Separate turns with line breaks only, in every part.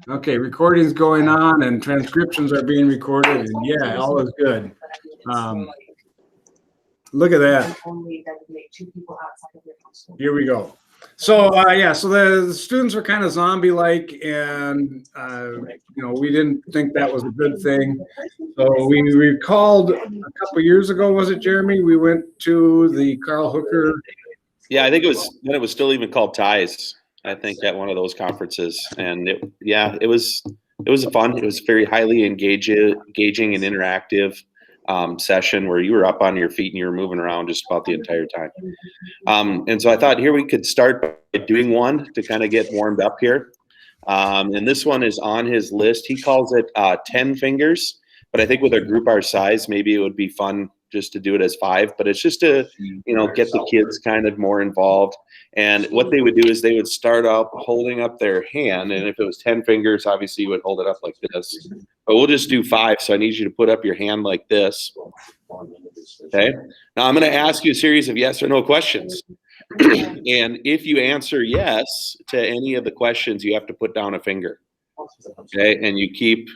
Okay, recording's going on and transcriptions are being recorded, and yeah, all is good. Look at that. Here we go. So so the students were kind of zombie-like, and we didn't think that was a good thing. So we recalled a couple years ago, was it, Jeremy? We went to the Carl Hooker.
Yeah, I think it was when it was still even called Ties. I think at one of those conferences, and it was fun. It was very highly engaging and interactive session where you were up on your feet and you were moving around just about the entire time. And so I thought here we could start by doing one to kind of get warmed up here. And this one is on his list. He calls it 10 fingers, but I think with a group our size, maybe it would be fun just to do it as 5, but it's just to, get the kids kind of more involved. And what they would do is they would start out holding up their hand. And if it was 10 fingers, obviously you would hold it up like this, but we'll just do 5. So I need you to put up your hand like this. Okay. Now I'm going to ask you a series of yes or no questions. And if you answer yes to any of the questions, you have to put down a finger. Okay. And you keep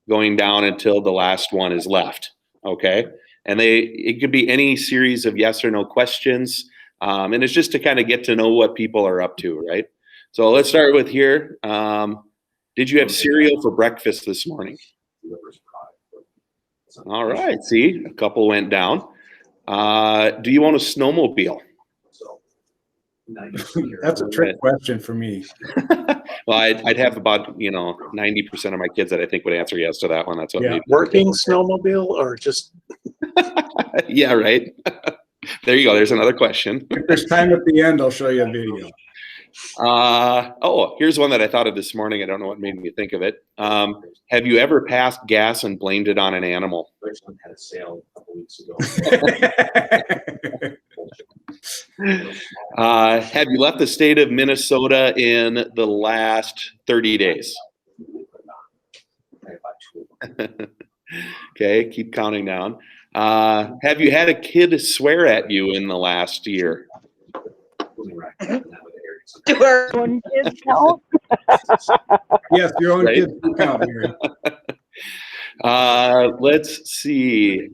going down until the last one is left. Okay. And it could be any series of yes or no questions. And it's just to kind of get to know what people are up to, right? So let's start with here. Did you have cereal for breakfast this morning? All right. See, a couple went down. Do you own a snowmobile?
That's a trick question for me.
Well, I'd have about 90% of my kids that I think would answer yes to that one. That's what.
Yeah. Working snowmobile or just?
Yeah, right. There you go. There's another question.
If there's time at the end, I'll show you a video.
Here's one that I thought of this morning. I don't know what made me think of it. Have you ever passed gas and blamed it on an animal?
Richmond had a sale a couple weeks ago.
Have you left the state of Minnesota in the last 30 days? Okay, keep counting down. Have you had a kid swear at you in the last year?
Do our own kids count?
Yes, your own kids count.
Let's see.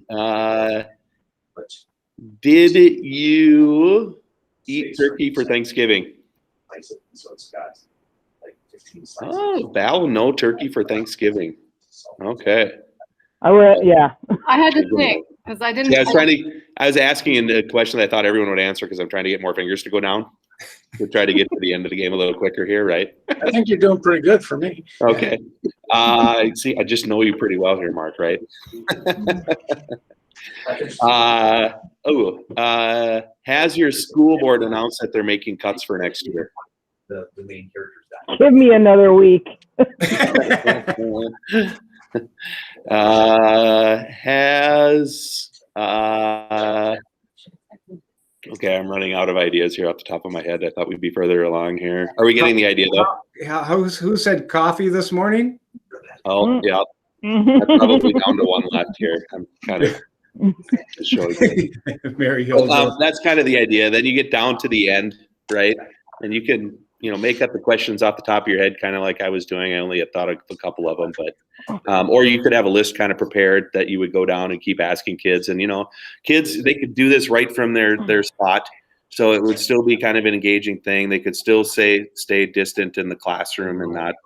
Did you eat turkey for Thanksgiving? Oh, Val, no turkey for Thanksgiving. Okay.
Yeah.
I had to think because I didn't.
Yeah, I was asking a question that I thought everyone would answer because I'm trying to get more fingers to go down. To try to get to the end of the game a little quicker here, right?
I think you're doing pretty good for me.
Okay. See, I just know you pretty well here, Mark, right? Has your school board announced that they're making cuts for next year?
The main characters died.
Give me another week.
Okay, I'm running out of ideas here off the top of my head. I thought we'd be further along here. Are we getting the idea though?
Who said coffee this morning?
Oh, yeah. I'm probably down to one left here. I'm kind of just showing you.
Mary Hill.
That's kind of the idea. Then you get down to the end, right? And you can, make up the questions off the top of your head, kind of like I was doing. I only had thought of a couple of them, but or you could have a list kind of prepared that you would go down and keep asking kids. And kids, they could do this right from their spot, so it would still be kind of an engaging thing. They could still stay distant in the classroom and not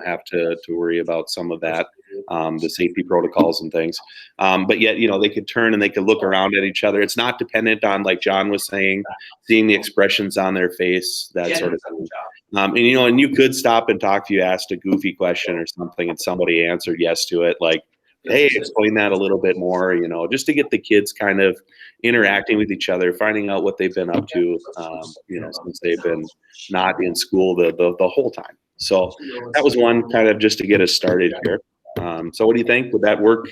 have to worry about some of that, the safety protocols and things. But yet they could turn and they could look around at each other. It's not dependent on, like John was saying, seeing the expressions on their face, that sort of thing. And you could stop and talk if you asked a goofy question or something and somebody answered yes to it, like, hey, explain that a little bit more, just to get the kids kind of interacting with each other, finding out what they've been up to, since they've been not in school the whole time. So that was one kind of just to get us started here. So what do you think? Would that work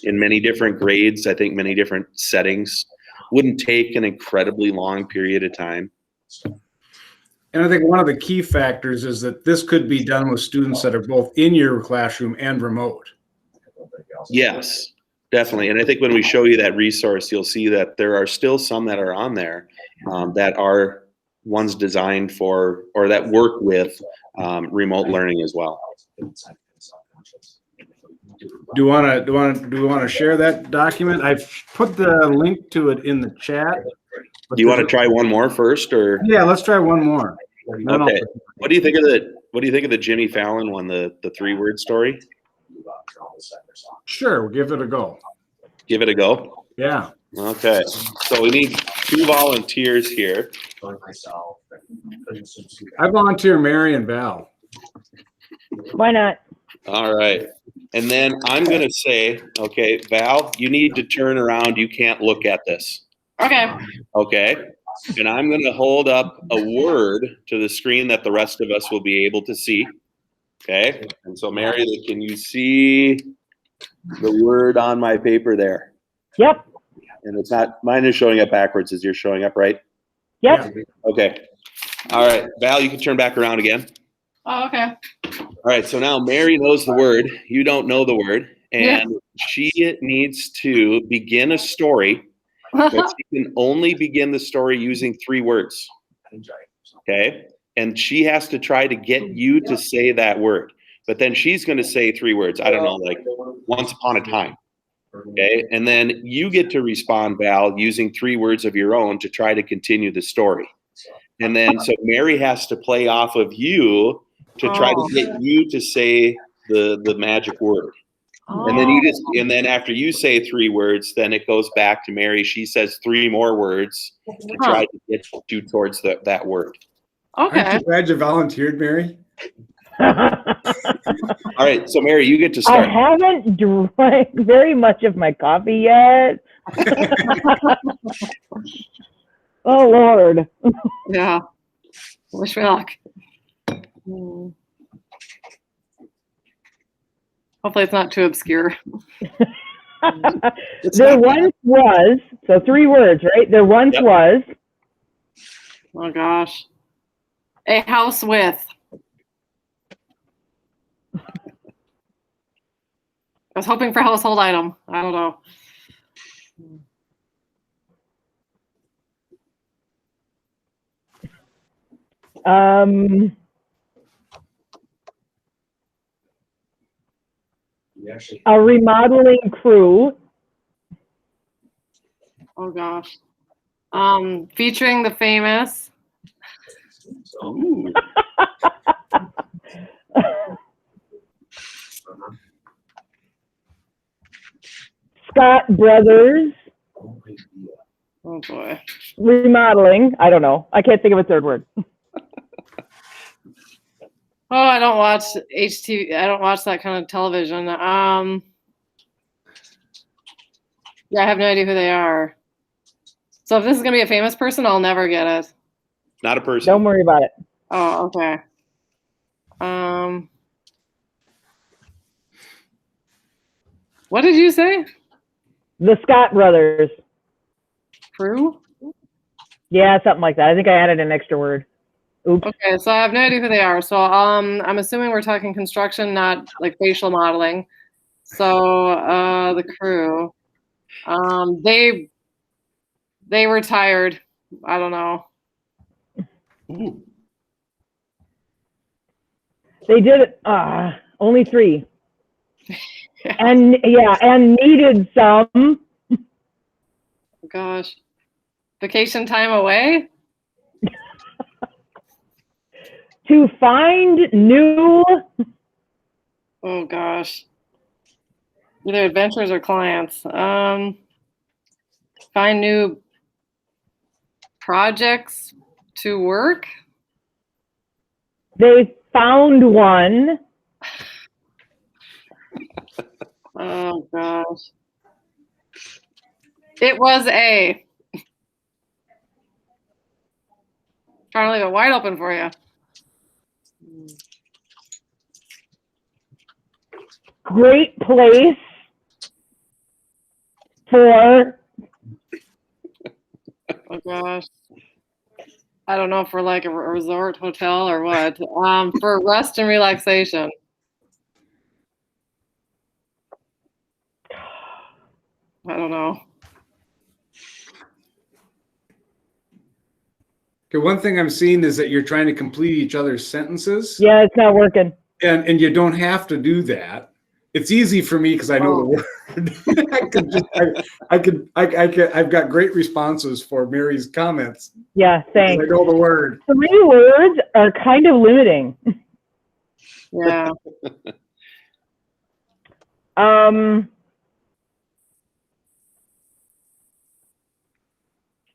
in many different grades? I think many different settings. Wouldn't take an incredibly long period of time.
And I think one of the key factors is that this could be done with students that are both in your classroom and remote.
Yes, definitely. And I think when we show you that resource, you'll see that there are still some that are on there that are ones designed for or that work with remote learning as well.
Do we want to share that document? I've put the link to it in the chat.
Do you want to try one more first, or?
Yeah, let's try one more. Then
Okay. What do you think of the Jimmy Fallon one, the 3-word story?
Sure, we'll give it a go.
Give it a go.
Yeah.
Okay. So we need 2 volunteers here.
I volunteer Mary and Val.
Why not?
All right. And then I'm going to say, okay, Val, you need to turn around. You can't look at this.
Okay.
Okay. And I'm going to hold up a word to the screen that the rest of us will be able to see. Okay. And so, Mary, can you see the word on my paper there?
Yep.
And it's not, mine is showing up backwards as you're showing up, right?
Yep.
Okay. All right. Val, you can turn back around again.
Oh, okay.
All right, so now Mary knows the word. You don't know the word. And she needs to begin a story, but she can only begin the story using 3 words. Okay? And she has to try to get you to say that word. But then she's going to say 3 words. I don't know, like once upon a time. Okay? And then you get to respond, Val, using 3 words of your own to try to continue the story. And then so Mary has to play off of you to try to get you to say the magic word. And then and then after you say 3 words, then it goes back to Mary. She says 3 more words to try to get you towards that word.
Okay.
Aren't you glad you volunteered, Mary?
All right, so Mary, you get to
I
start.
haven't drank very much of my coffee yet. Oh, Lord.
Yeah. Wish me luck. Hmm. Hopefully it's not too obscure.
There once was, so 3 words, right? There once was.
Oh gosh. A house with. I was hoping for household item. I don't know.
A remodeling crew.
Oh gosh. Featuring the famous.
Ooh.
Scott Brothers.
Oh boy.
Remodeling. I don't know. I can't think of a 3rd word.
Oh, I don't watch HTV. I don't watch that kind of television. Yeah, I have no idea who they are. So if this is gonna be a famous person, I'll never get it.
Not a person.
Don't worry about it.
Oh, okay. What did you say?
The Scott Brothers.
Crew?
Yeah, something like that. I think I added an extra word. Oops.
Okay, so I have no idea who they are. So I'm assuming we're talking construction, not like facial modeling. So the crew. They retired. I don't know.
Ooh.
They did it. Only 3. And needed some.
Gosh. Vacation time away?
To find new.
Oh gosh. Either adventures or clients. Find new projects to work.
They found one.
Oh gosh. It was a. Trying to leave it wide open for you.
Great place for.
Oh gosh. I don't know if we're like a resort hotel or what. For rest and relaxation. I don't know.
Okay, one thing I'm seeing is that you're trying to complete each other's sentences.
Yeah, it's not working.
And you don't have to do that. It's easy for me because I know the word. I've got great responses for Mary's comments.
Yeah,
'Cause
thanks.
I know the word.
3 words are kind of limiting.
Yeah.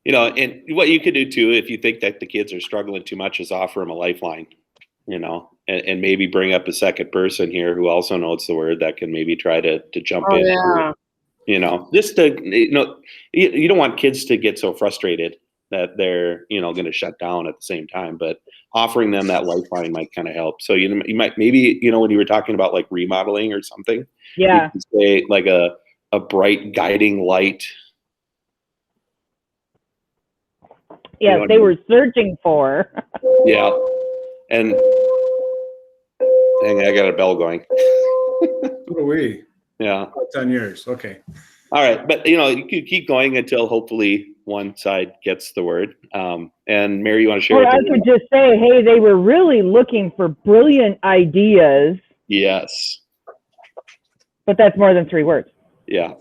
You know, and what you could do too, if you think that the kids are struggling too much, is offer them a lifeline, you know, and maybe bring up a second person here who also knows the word that can maybe try to jump
Oh
in,
yeah.
you know, just to, you know, you don't want kids to get so frustrated that they're, you know, going to shut down at the same time, but offering them that lifeline might kind of help. So, you know, you might, maybe, you know, when you were talking about like remodeling or something,
Yeah.
you could say like a bright guiding light.
Yes,
know,
they were searching for.
Yeah. And hang on, I got a bell going.
What are we?
Yeah.
It's on yours. Okay.
All right. But, you know, you could keep going until hopefully one side gets the word. And Mary, you want to share?
Or I could just say, hey, they were really looking for brilliant ideas,
Yes.
but that's more than 3 words.
Yeah.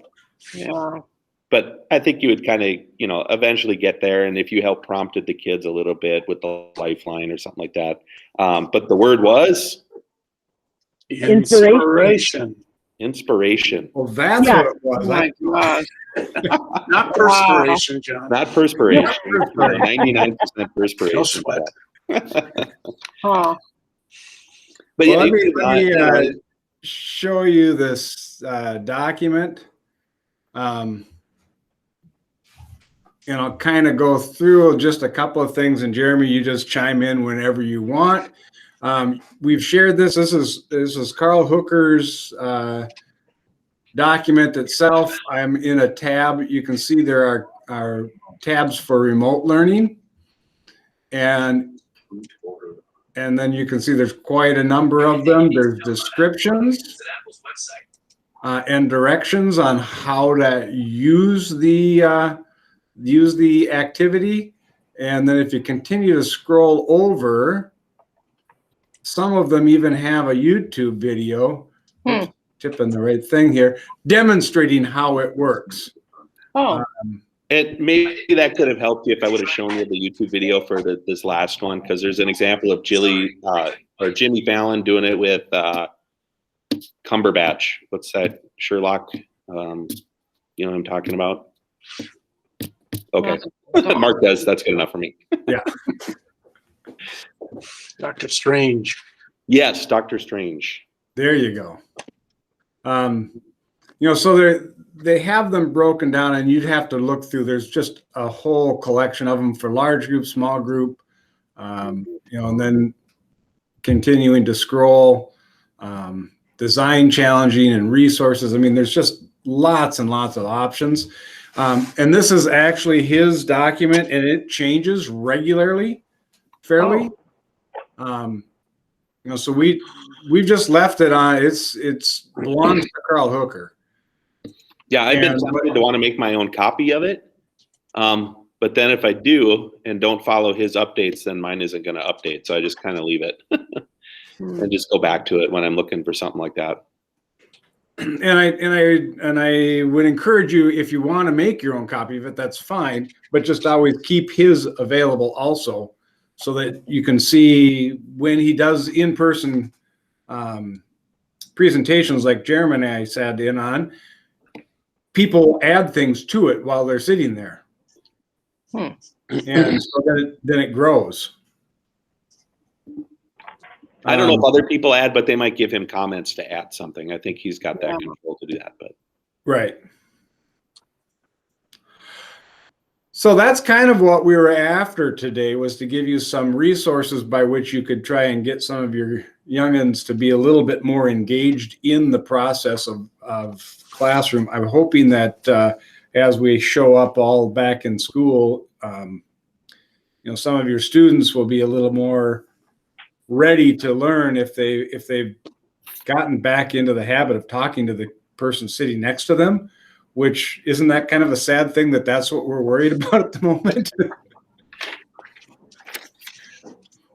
Yeah.
But I think you would kind of, you know, eventually get there. And if you help prompted the kids a little bit with the lifeline or something like that. But the word was
Inspiration.
inspiration.
Well, that's
Yeah.
what it was.
Oh my gosh.
Not perspiration, John.
Not perspiration.
Perspiration.
99%
No
perspiration.
sweat.
Huh.
But
Well,
yeah,
let me
you know,
show you this document. And I'll kind of go through just a couple of things, and Jeremy, you just chime in whenever you want. We've shared this. This is Carl Hooker's document itself. I'm in a tab. You can see there are tabs for remote learning, and then you can see there's quite a number of them. There's descriptions and directions on how to use the activity. And then if you continue to scroll over, some of them even have a YouTube video, tipping the right thing here, demonstrating how it works.
Oh.
and maybe that could have helped you if I would have shown you the YouTube video for this last one, because there's an example of Jimmy Fallon doing it with Cumberbatch. What's that? Sherlock. You know what I'm talking about? Okay. Mark does. That's good enough for me.
Yeah.
Dr. Strange.
Yes, Doctor Strange.
There you go. You know, so they have them broken down, and you'd have to look through. There's just a whole collection of them for large group, small group, you know, and then continuing to scroll, design challenging and resources. I mean, there's just lots and lots of options. And this is actually his document, and it changes regularly, fairly. You know, so we've just left it on. It's belongs to Carl Hooker.
Yeah, I've been tempted to want to make my own copy of it. But then if I do and don't follow his updates, then mine isn't going to update. So I just kind of leave it and just go back to it when I'm looking for something like that.
And I would encourage you, if you want to make your own copy of it, that's fine. But just always keep his available also, so that you can see when he does in-person presentations like Jeremy and I sat in on, people add things to it while they're sitting there. And so then it grows.
I don't know if other people add, but they might give him comments to add something. I think he's got that control to do that. But
right. So that's kind of what we were after today, was to give you some resources by which you could try and get some of your youngins to be a little bit more engaged in the process of classroom. I'm hoping that as we show up all back in school, you know, some of your students will be a little more ready to learn if they've gotten back into the habit of talking to the person sitting next to them. Which, isn't that kind of a sad thing that's what we're worried about at the moment?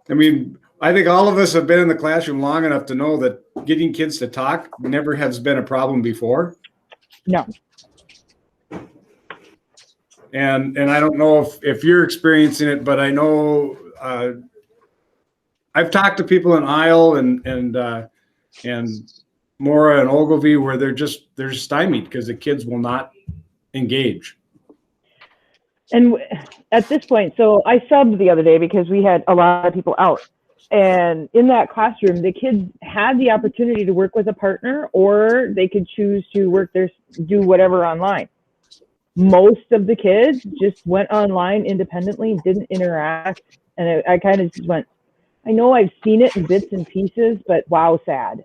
I mean, I think all of us have been in the classroom long enough to know that getting kids to talk never has been a problem before.
No.
And I don't know if you're experiencing it, but I know I've talked to people in Isle and Mora and Ogilvy where they're stymied because the kids will not engage.
And at this point, so I subbed the other day because we had a lot of people out. And in that classroom, the kids had the opportunity to work with a partner, or they could choose to do whatever online. Most of the kids just went online independently, didn't interact. And I kind of just went, I know I've seen it in bits and pieces, but wow, sad.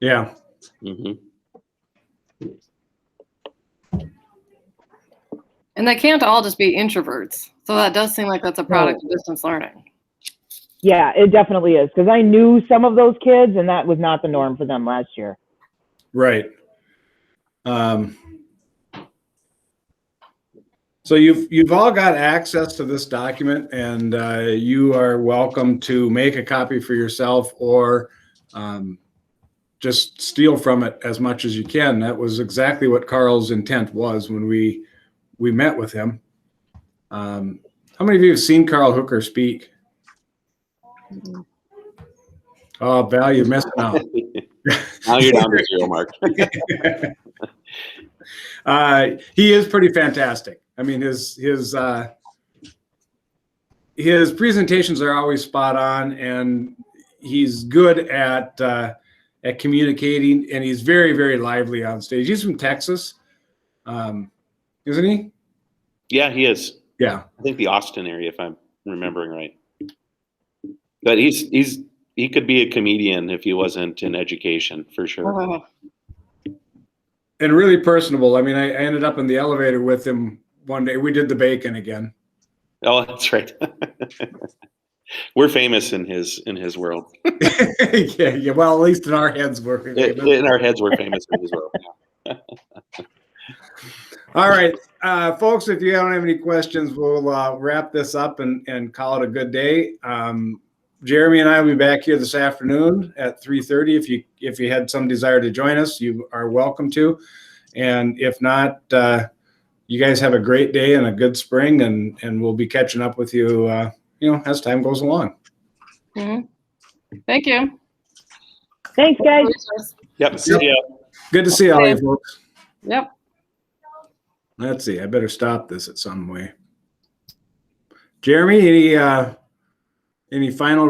Yeah.
Mm-hmm.
And they can't all just be introverts. So that does seem like that's a product of distance learning.
Yeah, it definitely is. Because I knew some of those kids, and that was not the norm for them last year.
Right. So you've all got access to this document, and you are welcome to make a copy for yourself or just steal from it as much as you can. That was exactly what Carl's intent was when we met with him. How many of you have seen Carl Hooker speak? Oh, Val, you're missing out.
Now you're down to zero, Mark.
He is pretty fantastic. I mean, his presentations are always spot on, and he's good at communicating, and he's very, very lively on stage. He's from Texas, isn't he?
Yeah, he is.
Yeah.
I think the Austin area, if I'm remembering right. But he could be a comedian if he wasn't in education, for sure.
And really personable. I mean, I ended up in the elevator with him one day. We did the bacon again.
Oh, that's right. We're famous in his world.
Yeah. Well, at least in our heads, we're famous.
In our heads, we're famous in his world. Yeah.
All right, folks, if you don't have any questions, we'll wrap this up and call it a good day. Jeremy and I will be back here this afternoon at 3:30. If you had some desire to join us, you are welcome to. And if not, you guys have a great day and a good spring, and we'll be catching up with you, as time goes along.
Mm-hmm. Thank you.
Thanks, guys.
Yep. See ya.
Good to see all you folks.
Yep.
Let's see. I better stop this at some way. Jeremy, any final